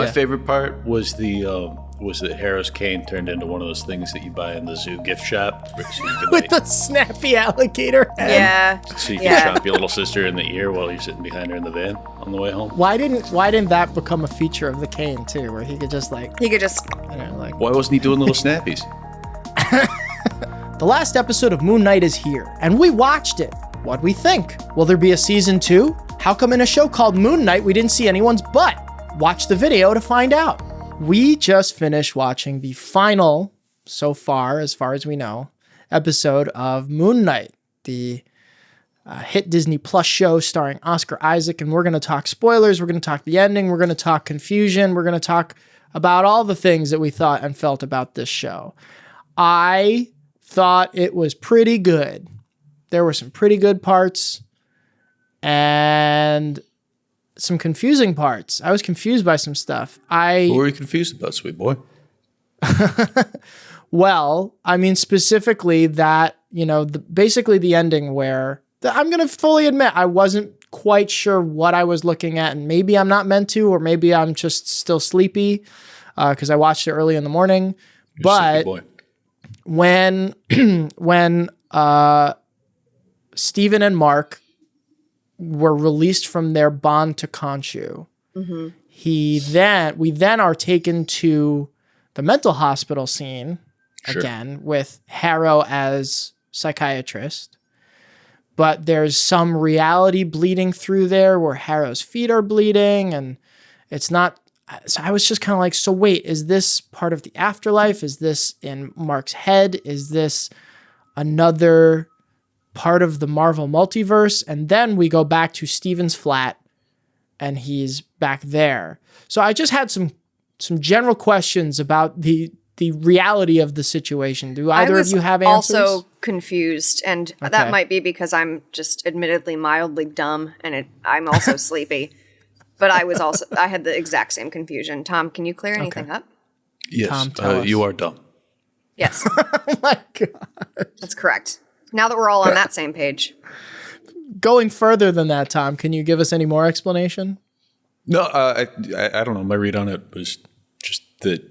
My favorite part was that Harrow's cane turned into one of those things that you buy in the zoo gift shop. So you can, With the snappy alligator head. Yeah. so you can chomp your little sister in the ear while you're sitting behind her in the van on the way home. Why didn't that become a feature of the cane too, where he could just He could just. Why wasn't he doing little snappies? The last episode of Moon Knight is here, and we watched it. What'd we think? Will there be a season 2? How come in a show called Moon Knight we didn't see anyone's butt? Watch the video to find out. We just finished watching the final, so far as we know, episode of Moon Knight, the hit Disney Plus show starring Oscar Isaac, and we're going to talk spoilers, we're going to talk the ending, we're going to talk confusion, we're going to talk about all the things that we thought and felt about this show. I thought it was pretty good. There were some pretty good parts and some confusing parts. I was confused by some stuff. What were you confused about, sweet boy? Well, I mean, specifically that, basically the ending where I'm going to fully admit I wasn't quite sure what I was looking at, and maybe I'm not meant to, or maybe I'm just still sleepy because I watched it early in the morning. You're a sleepy boy. when Steven and Mark were released from their bond to Khonshu, we then are taken to the mental hospital scene again with Harrow as psychiatrist. But there's some reality bleeding through there where Harrow's feet are bleeding, and it's not. So I was just kind of like, so wait, is this part of the afterlife? Is this in Mark's head? Is this another part of the Marvel multiverse? And then we go back to Steven's flat and he's back there. So I just had some general questions about the reality of the situation. Do either of you have answers? I was also confused, and that might be because I'm just admittedly mildly dumb and I'm also sleepy. But I had the exact same confusion. Tom, can you clear anything up? Yes, Tom, you are dumb. Yes. Oh my God. That's correct. Now that we're all on that same page. Going further than that, Tom, can you give us any more explanation? No, I don't know. My read on it was just that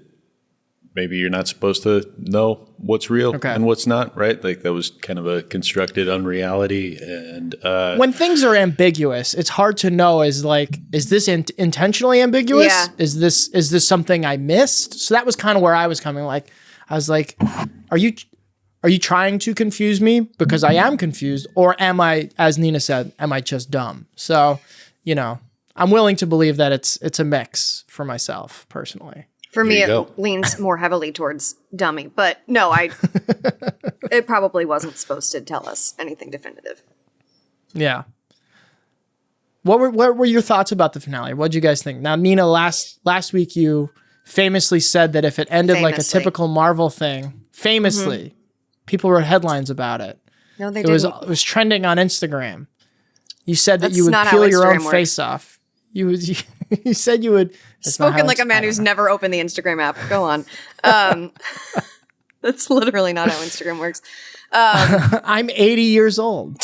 maybe you're not supposed to know what's real and what's not, right? Like that was kind of a constructed unreality. And when things are ambiguous, it's hard to know. Is this intentionally ambiguous? Yeah. Is this something I missed? So that was kind of where I was coming. Like I was like, are you trying to confuse me because I am confused, or am I, as Nina said, am I just dumb? So, I'm willing to believe that it's a mix for myself personally. For me, it leans more heavily towards dummy. But no, it probably wasn't supposed to tell us anything definitive. Yeah. What were your thoughts about the finale? What did you guys think? Now, Nina, last week you famously said that if it ended like a typical Marvel thing, people wrote headlines about it. No, they didn't. It was trending on Instagram. You said that you would peel your own face off. You said you would. Spoken like a man who's never opened the Instagram app. Go on. That's literally not how Instagram works. I'm 80 years old.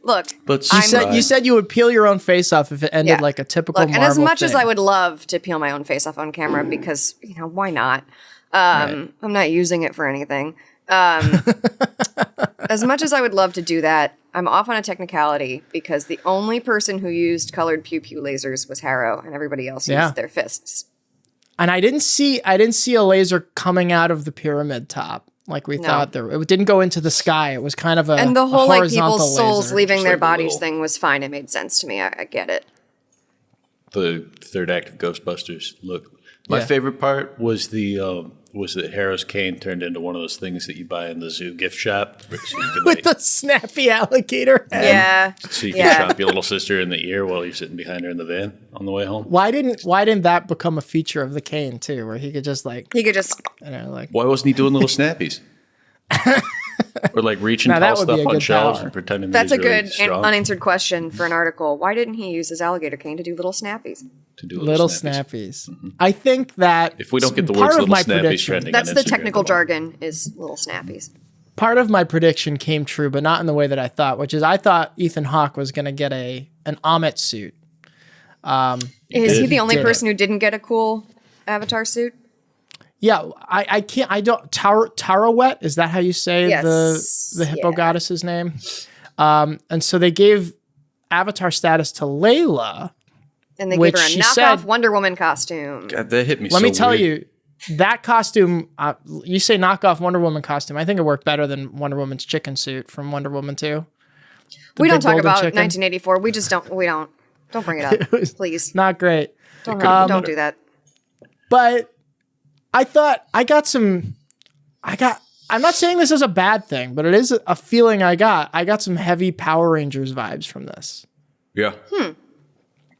Look, you said you would peel your own face off if it ended like a typical Marvel and as much thing. as I would love to peel my own face off on camera because, why not? I'm not using it for anything. As much as I would love to do that, I'm off on a technicality because the only person who used colored pew-pew lasers was Harrow, and everybody else used their fists. And I didn't see a laser coming out of the pyramid top like we thought there. It didn't go into the sky. It was kind of and the whole like people's souls laser, leaving their bodies thing was fine. It made sense to me. I get it. The third act of Ghostbusters. Look, my favorite part was that Harrow's cane turned into one of those things that you buy in the zoo gift shop. So you can, with the snappy alligator head. Yeah. So you can chomp your little sister in the ear while you're sitting behind her in the van on the way home. Why didn't that become a feature of the cane too, where he could just Why wasn't he doing little snappies? Or like reaching tall stuff on shelves and pretending that's that a really good strong. unanswered question for an article. Why didn't he use his alligator cane to do little snappies? To do little snappies. Mm-hmm. I think that if we don't get the words little snappies trending that's on the Instagram, technical jargon is little snappies. Part of my prediction came true, but not in the way that I thought, which is I thought Ethan Hawke was going to get an Amit suit. Is he the only person who didn't get a cool Avatar suit? Yeah, I can't. I don't. Tarawet, is that how you say Yes. the hippo goddess's name? And so they gave Avatar status to Layla. And they gave her a she knockoff said- Wonder Woman costume. God, that hit me. Let so me tell weird. you, that costume, you say knockoff Wonder Woman costume. I think it worked better than Wonder Woman's chicken suit from Wonder Woman 2. We don't big talk golden about chicken. 1984. We just don't. We don't. Don't bring it up, please. Not great. Don't do that. But I thought I'm not saying this is a bad thing, but it is a feeling I got. I got some heavy Power Rangers vibes from this. Yeah.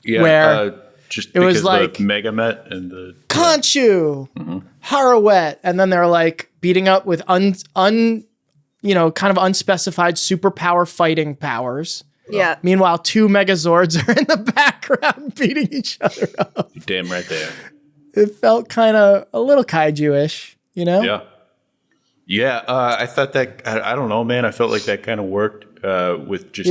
Yeah. Where just it was because like the Megamet and the Khonshu, Harawet, and then they're like beating up with kind of unspecified superpower fighting powers. Yeah. Meanwhile, 2 Megazords are in the background beating each other up. You're damn right there. It felt kind of a little kaiju-ish, you know? Yeah. Yeah. I thought that, I don't know, man. I felt like that kind of worked with just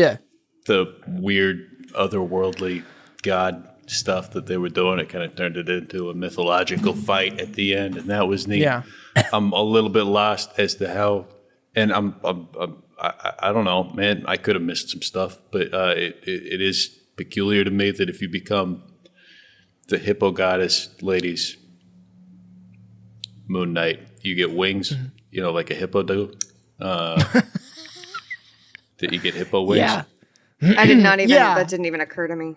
the weird otherworldly god stuff that they were doing. It kind of turned it into a mythological fight at the end, and that was neat. Yeah. I'm a little bit lost as to how, and I don't know, man. I could have missed some stuff, but it is peculiar to me that if you become the hippo goddess lady's Moon Knight, you get wings, like a hippo do. That you get hippo wings. Yeah. I did not even. Yeah. That didn't even occur to me.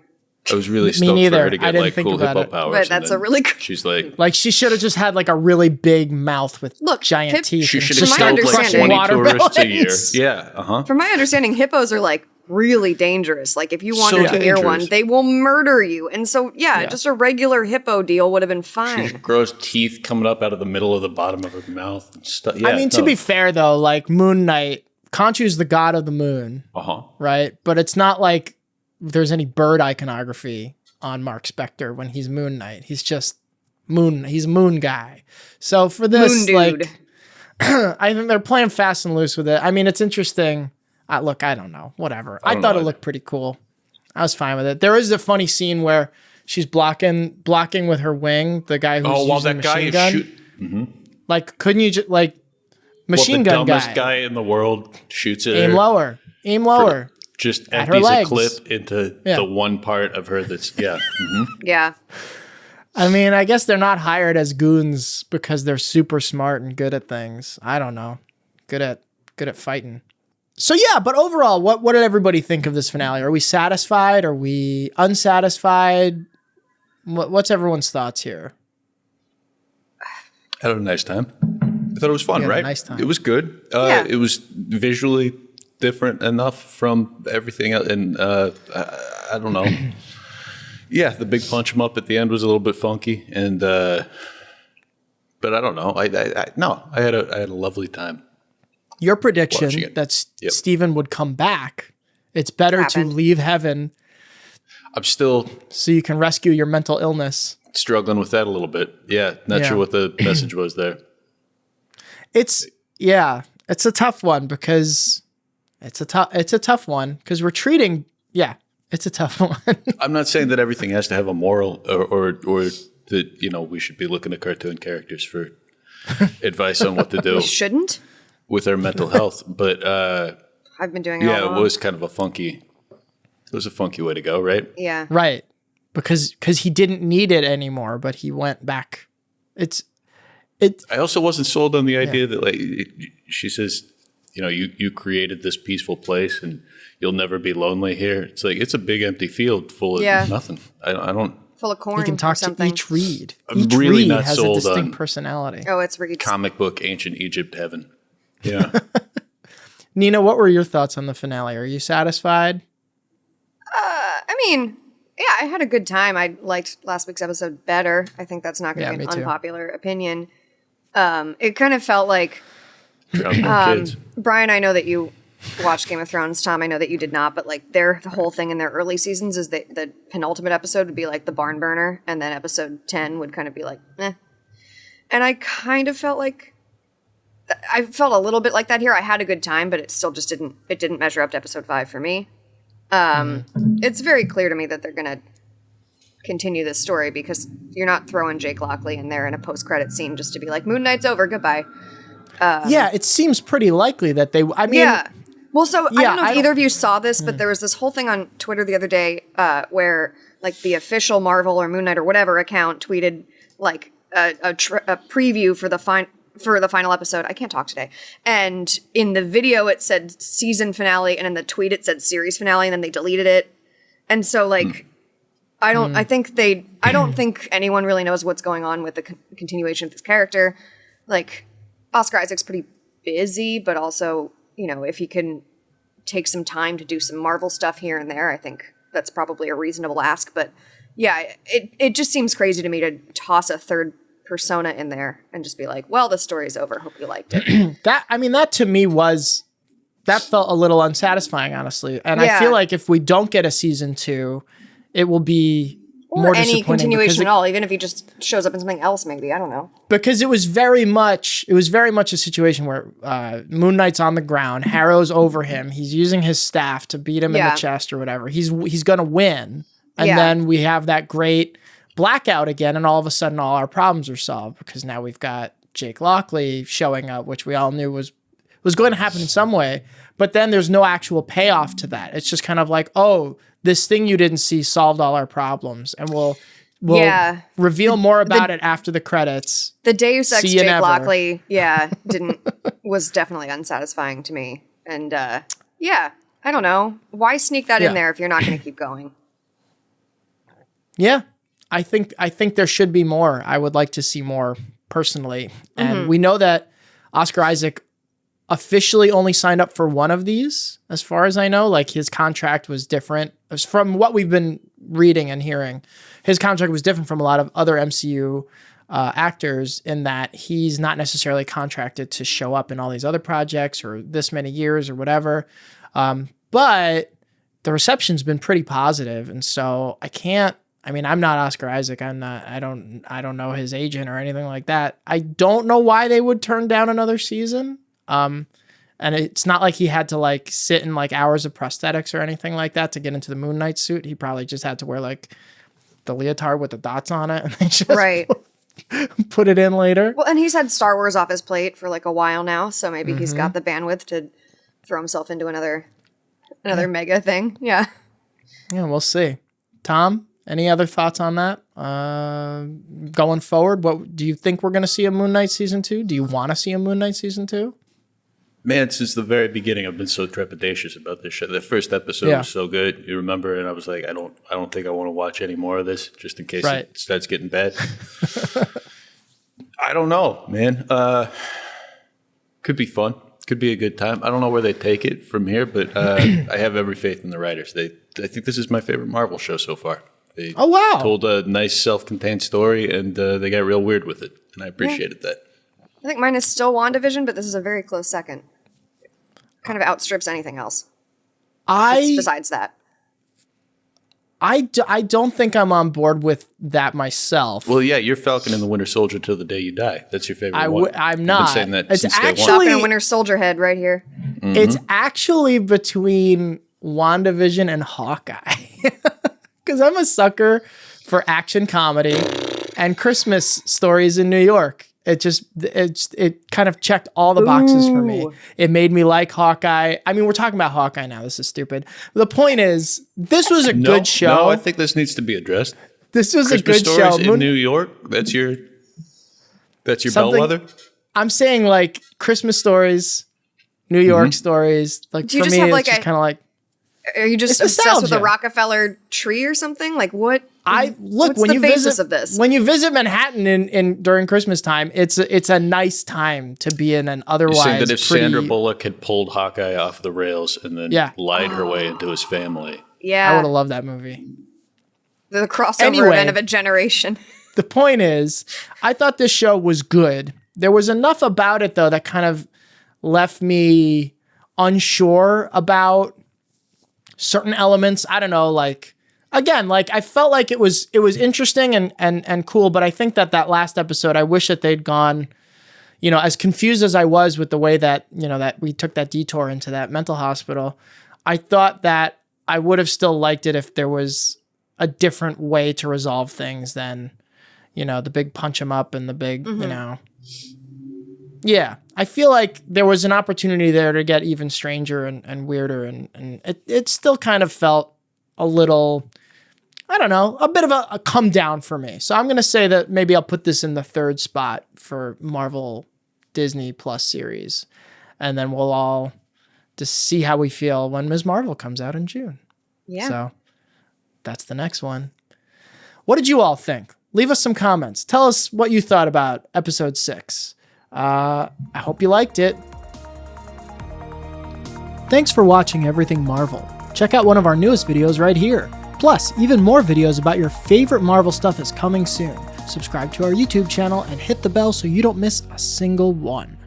I was really Me stoked for neither. her to I get didn't like think cool about hippo it. powers. But and that's then a really cool. She's like, Like she should have just had like a really big mouth with giant teeth. she and should just have my stoked like understanding- 20 tourists a year. watermelons. Yeah. From my understanding, hippos are like really dangerous. Like if you wandered So near one, dangerous. they will murder you. And so, just a regular hippo deal would have been She fine. grows teeth coming up out of the middle of the bottom of her mouth and stuff. Yeah, I mean, to be fair though, like Moon Knight, Khonshu's the god of the moon, right? But it's not like there's any bird iconography on Mark Spector when he's Moon Knight. He's just he's Moon guy. So for this, Moon dude. like, I think they're playing fast and loose with it. I mean, it's interesting. Look, I don't know. Whatever. I thought it looked pretty cool. I was fine with it. There is a funny scene where she's blocking with her wing the guy who's while using that guy machine is gun. shooting. Like, couldn't you just like machine the gun dumbest guy in the world shoots at aim her. lower, aim lower. Just at her empties a legs. clip into the one part of her that's Yeah. I mean, I guess they're not hired as goons because they're super smart and good at things. I don't know. Good at fighting. So yeah, but overall, what did everybody think of this finale? Are we satisfied? Are we unsatisfied? What's everyone's thoughts here? I had a nice time. I thought it was fun, You had a right? nice time. It was good. Yeah. It was visually different enough from everything else, and I don't know. Yeah, the big punch 'em up at the end was a little bit funky, and but I don't know. I had a lovely time. Your prediction Watching it. that Steven would come back. It's better to Happened. leave heaven I'm still so you can rescue your mental illness. struggling with that a little bit. Yeah, not Yeah. sure what the message was there. It's a tough one because it's a tough one because we're treating it's a tough one. I'm not saying that everything has to have a moral or that we should be looking at cartoon characters for advice on what to do Shouldn't? with our mental health, but I've been doing it all yeah, it along. was kind of a funky way to go, right? Yeah. Right. Because he didn't need it anymore, but he went back. I also wasn't sold on the idea that she says, you created this peaceful place and you'll never be lonely here. It's like it's a big empty field full of nothing. I don't. Full of corn You can or talk to something. each reed. I'm Each really reed not has a sold distinct on personality. Oh, it's Reed's. Comic book ancient Egypt heaven. Yeah. Nina, what were your thoughts on the finale? Are you satisfied? I mean, yeah, I had a good time. I liked last week's episode better. I think that's not going to Yeah, be an me too. unpopular opinion. It kind of felt like, Kids. Brian, I know that you watched Game of Thrones. Tom, I know that you did not, but like the whole thing in their early seasons is that the penultimate episode would be like the barn burner, and then episode 10 would kind of be like, eh. And I kind of felt like, I felt a little bit like that here. I had a good time, but it still just didn't measure up to episode 5 for me. It's very clear to me that they're going to continue this story because you're not throwing Jake Lockley in there in a post-credit scene just to be like, Moon Knight's over, goodbye. Yeah, it seems pretty likely that they. I mean, yeah. Well, so I yeah, don't know if either of you saw this, but there was this whole thing on Twitter the other day where like the official Marvel or Moon Knight or whatever account tweeted like a preview for the final episode. I can't talk today. And in the video it said season finale, and in the tweet it said series finale, and then they deleted it. And so like I don't think anyone really knows what's going on with the continuation of this character. Like Oscar Isaac's pretty busy, but also, you know, if he can take some time to do some Marvel stuff here and there, I think that's probably a reasonable ask. But yeah, it just seems crazy to me to toss a third persona in there and just be like, well, the story's over. Hope you liked it. that to me that felt a little unsatisfying, honestly. And Yeah. I feel like if we don't get a season 2, it will be Or more any disappointing continuation at all, even if he just shows up in something else, maybe. I don't know. because it was very much a situation where Moon Knight's on the ground, Harrow's over him, he's using his staff to beat him in Yeah. the chest or whatever. He's gonna win, and Yeah. then we have that great blackout again, and all of a sudden all our problems are solved because now we've got Jake Lockley showing up, which we all knew was going to happen in some way. But then there's no actual payoff to that. It's just kind of like, oh, this thing you didn't see solved all our problems, and we'll Yeah. reveal more about it after the credits. The Deus Ex See you Jake never. Lockley, was definitely unsatisfying to me. And yeah, I don't know. Why sneak that Yeah. in there if you're not going to keep going? Yeah, I think there should be more. I would like to see more personally. And we know that Oscar Isaac officially only signed up for one of these, as far as I know. Like his contract was different from what we've been reading and hearing. His contract was different from a lot of other MCU actors in that he's not necessarily contracted to show up in all these other projects or this many years or whatever. But the reception's been pretty positive, and so I'm not Oscar Isaac. I don't know his agent or anything like that. I don't know why they would turn down another season. And it's not like he had to like sit in like hours of prosthetics or anything like that to get into the Moon Knight suit. He probably just had to wear like the leotard with the dots on it and they just Right. put it in later. Well, and he's had Star Wars off his plate for like a while now, so maybe he's got the bandwidth to throw himself into another mega thing. Yeah. Yeah, we'll see. Tom, any other thoughts on that? Going forward, what do you think we're going to see a Moon Knight season 2? Do you want to see a Moon Knight season 2? Man, since the very beginning, I've been so trepidatious about this show. The first episode was so good, you remember, and I was like, I don't think I want to watch any more of this, just in case it starts getting bad. I don't know, man. Could be fun. Could be a good time. I don't know where they take it from here, but I have every faith in the writers. I think this is my favorite Marvel show so far. They told a nice self-contained story, and they got real weird with it, and I appreciated that. I think mine is still WandaVision, but this is a very close second. Kind of outstrips anything else. Besides that. I don't think I'm on board with that myself. Well, yeah, you're Falcon and the Winter Soldier till the day you die. That's your favorite one. I'm not. I've been saying that It's since day actually- one. Falcon and Winter Soldier head right here. It's actually between WandaVision and Hawkeye. Because I'm a sucker for action comedy and Christmas stories in New York. It kind of checked all the boxes for me. It made me like Hawkeye. I mean, we're talking about Hawkeye now. This is stupid. The point is, this was a good show. No, I think this needs to be addressed. This was Christmas a good stories show. in New York. That's your bellwether. I'm saying like Christmas stories, New York stories. Like Do you for just me, have, it's like, just kind of like Are you just It's obsessed with the nostalgia. Rockefeller tree or something? Like what? look what's when the you basis visit of this? when you visit Manhattan in during Christmas time, it's a nice time to be in an You're otherwise saying that if pretty, Sandra Bullock had pulled Hawkeye off the rails and then Yeah. lied her way into his family. Yeah, I would have loved that movie. the crossover Anyway. event of a generation. The point is, I thought this show was good. There was enough about it though that kind of left me unsure about certain elements. I don't know, like again, like I felt like it was interesting and cool, but I think that last episode, I wish that they'd gone, as confused as I was with the way that, that we took that detour into that mental hospital. I thought that I would have still liked it if there was a different way to resolve things than, the big punch 'em up and the big, Yeah, I feel like there was an opportunity there to get even stranger and weirder, and it still kind of felt a little, I don't know, a bit of a come down for me. So I'm going to say that maybe I'll put this in the third spot for Marvel Disney Plus series, and then we'll all just see how we feel when Ms. Marvel comes out in June. Yeah. So that's the next one. What did you all think? Leave us some comments. Tell us what you thought about episode 6. I hope you liked it. Thanks for watching Everything Marvel. Check out one of our newest videos right here. Plus, even more videos about your favorite Marvel stuff is coming soon. Subscribe to our YouTube channel and hit the bell so you don't miss a single one.